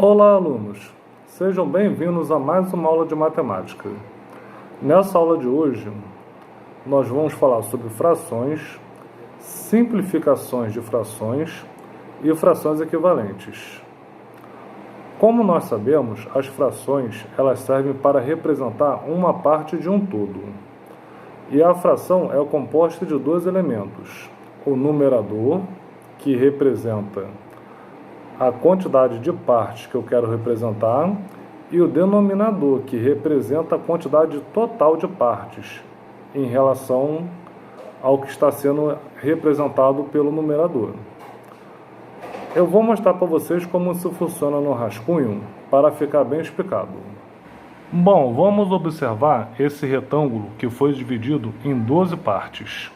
Olá, alunos! Sejam bem-vindos a mais uma aula de matemática. Nessa aula de hoje, nós vamos falar sobre frações, simplificações de frações e frações equivalentes. Como nós sabemos, as frações elas servem para representar uma parte de um todo. E a fração é composta de dois elementos: o numerador, que representa a quantidade de partes que eu quero representar, e o denominador, que representa a quantidade total de partes em relação ao que está sendo representado pelo numerador. Eu vou mostrar para vocês como isso funciona no rascunho para ficar bem explicado. Bom, vamos observar esse retângulo que foi dividido em 12 partes.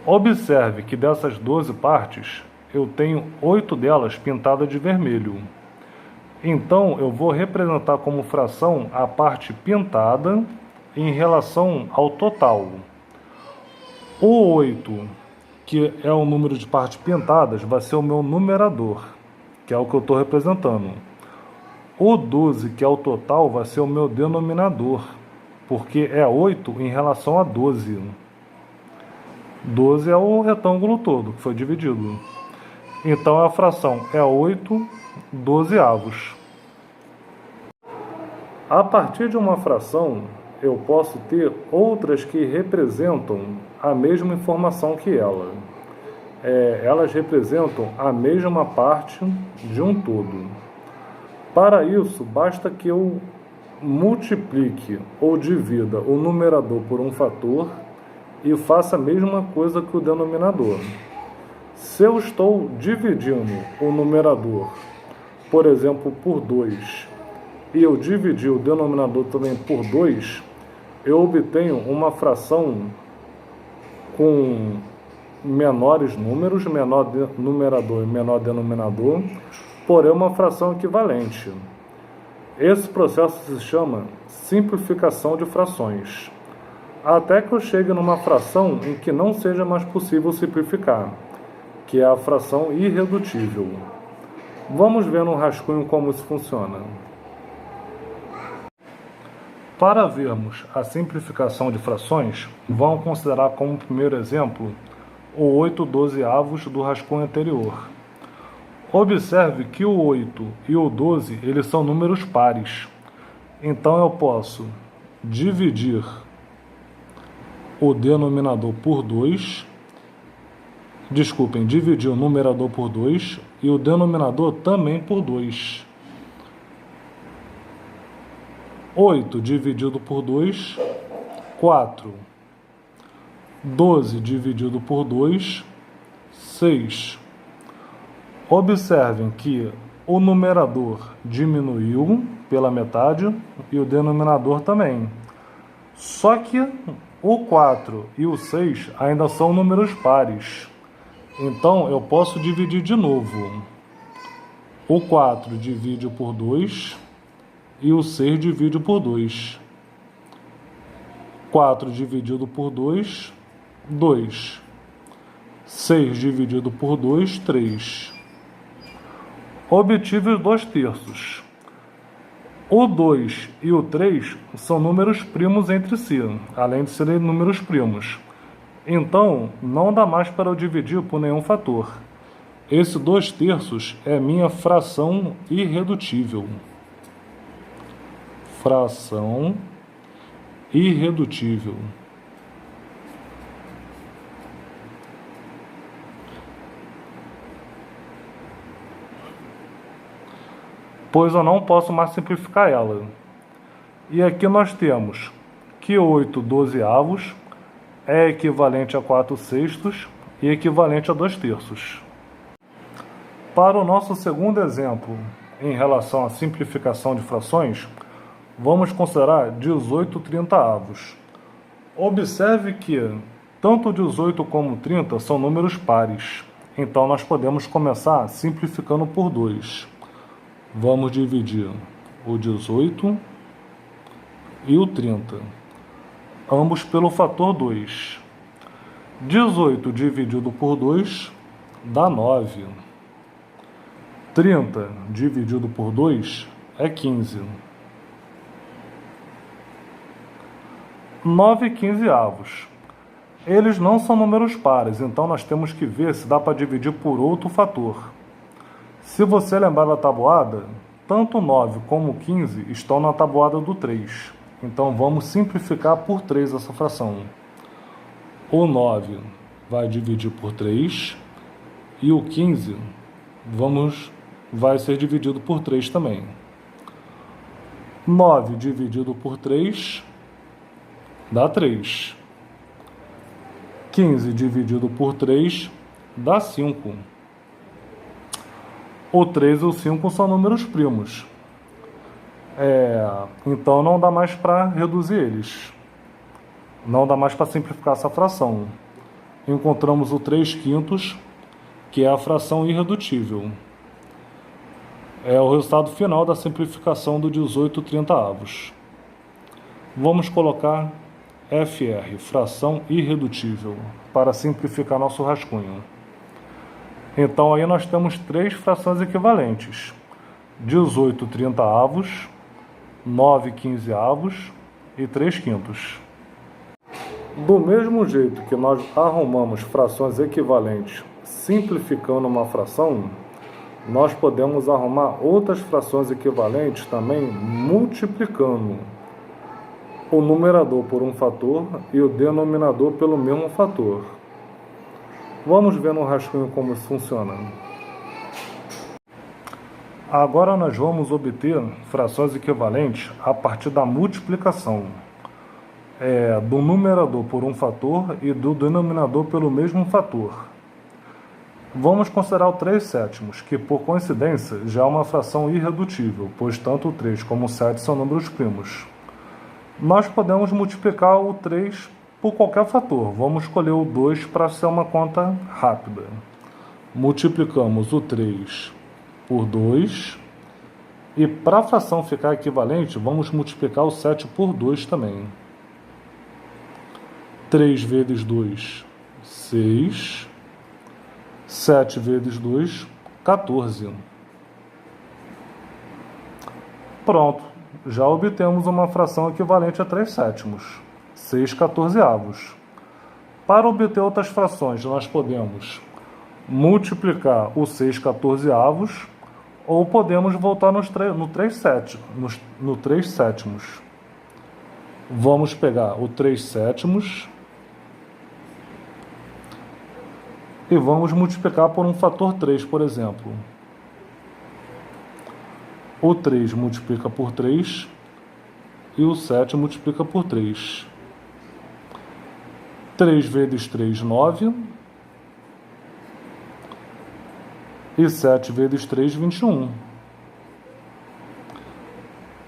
Observe que dessas 12 partes, eu tenho 8 delas pintadas de vermelho. Então, eu vou representar como fração a parte pintada em relação ao total. O 8, que é o número de partes pintadas, vai ser o meu numerador, que é o que eu estou representando. O 12, que é o total, vai ser o meu denominador, porque é 8 em relação a 12. 12 é o retângulo todo que foi dividido. Então, a fração é 8/12. A partir de uma fração, eu posso ter outras que representam a mesma informação que ela. Elas representam a mesma parte de um todo. Para isso, basta que eu multiplique ou divida o numerador por um fator e faça a mesma coisa que o denominador. Se eu estou dividindo o numerador, por exemplo, por 2, e eu dividir o denominador também por 2, eu obtenho uma fração com menores números, menor numerador e menor denominador, porém uma fração equivalente. Esse processo se chama simplificação de frações, até que eu chegue numa fração em que não seja mais possível simplificar, que é a fração irredutível. Vamos ver no rascunho como isso funciona. Para vermos a simplificação de frações, vamos considerar como primeiro exemplo o 8/12 do rascunho anterior. Observe que o 8 e o 12 eles são números pares. Então eu posso dividir o denominador por 2. Dividir o numerador por 2 e o denominador também por 2. 8 dividido por 2, 4. 12 dividido por 2, 6. Observem que o numerador diminuiu pela metade e o denominador também. Só que o 4 e o 6 ainda são números pares. Então, eu posso dividir de novo. O 4 divide por 2 e o 6 divide por 2. 4 dividido por 2, 2. 6 dividido por 2, 3. Obtive os 2/3. O 2 e o 3 são números primos entre si, além de serem números primos. Então, não dá mais para eu dividir por nenhum fator. Esse 2/3 é minha fração irredutível. Fração irredutível. Pois eu não posso mais simplificar ela. E aqui nós temos que 8/12 é equivalente a 4/6 e equivalente a 2/3. Para o nosso segundo exemplo, em relação à simplificação de frações, vamos considerar 18/30. Observe que tanto 18 como 30 são números pares, então nós podemos começar simplificando por 2. Vamos dividir o 18 e o 30. Ambos pelo fator 2. 18 dividido por 2 dá 9. 30 dividido por 2 é 15. 9/15. Eles não são números pares, então nós temos que ver se dá para dividir por outro fator. Se você lembrar da tabuada, tanto 9 como 15 estão na tabuada do 3. Então vamos simplificar por 3 essa fração. O 9 vai dividir por 3 e o 15 vai ser dividido por 3 também. 9 dividido por 3 dá 3. 15 dividido por 3 dá 5. O 3 e o 5 são números primos. Então não dá mais para reduzir eles. Não dá mais para simplificar essa fração. Encontramos o 3/5, que é a fração irredutível. É o resultado final da simplificação do 18/30. Vamos colocar FR, fração irredutível, para simplificar nosso rascunho. Então aí nós temos 3 frações equivalentes: 18/30, 9/15 e 3/5. Do mesmo jeito que nós arrumamos frações equivalentes simplificando uma fração, nós podemos arrumar outras frações equivalentes também multiplicando o numerador por um fator e o denominador pelo mesmo fator. Vamos ver no rascunho como isso funciona. Agora nós vamos obter frações equivalentes a partir da multiplicação do numerador por um fator e do denominador pelo mesmo fator. Vamos considerar o 3/7, que por coincidência já é uma fração irredutível, pois tanto o 3 como o 7 são números primos. Nós podemos multiplicar o 3 por qualquer fator. Vamos escolher o 2 para ser uma conta rápida. Multiplicamos o 3 por 2. E para a fração ficar equivalente, vamos multiplicar o 7 por 2 também. 3 vezes 2, 6. 7 vezes 2, 14. Pronto, já obtemos uma fração equivalente a 3/7, 6/14. Para obter outras frações, nós podemos multiplicar o 6/14 ou podemos voltar no 3/7. Vamos pegar o 3/7 e vamos multiplicar por um fator 3, por exemplo. O 3 multiplica por 3 e o 7 multiplica por 3. 3 vezes 3, 9. E 7 vezes 3, 21.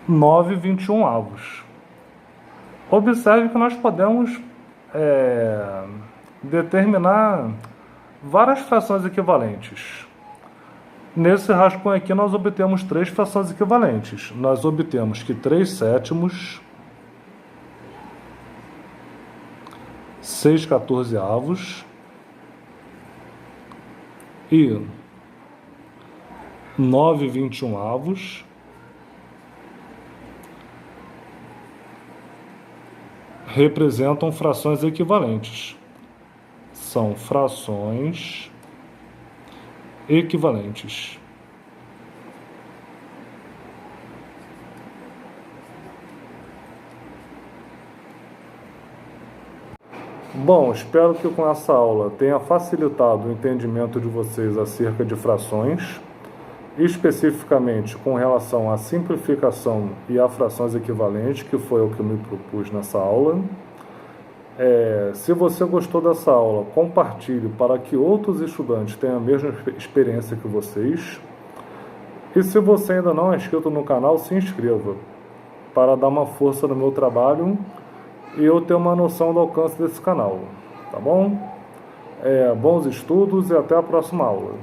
9/21. Observe que nós podemos determinar várias frações equivalentes. Nesse rascunho aqui nós obtemos 3 frações equivalentes. Nós obtemos que 3/7, 6/14 e 9/21 representam frações equivalentes. São frações equivalentes. Bom, espero que com essa aula tenha facilitado o entendimento de vocês acerca de frações, especificamente com relação à simplificação e a frações equivalentes, que foi o que eu me propus nessa aula. Se você gostou dessa aula, compartilhe para que outros estudantes tenham a mesma experiência que vocês. E se você ainda não é inscrito no canal, se inscreva para dar uma força no meu trabalho e eu ter uma noção do alcance desse canal, tá bom? Bons estudos e até a próxima aula.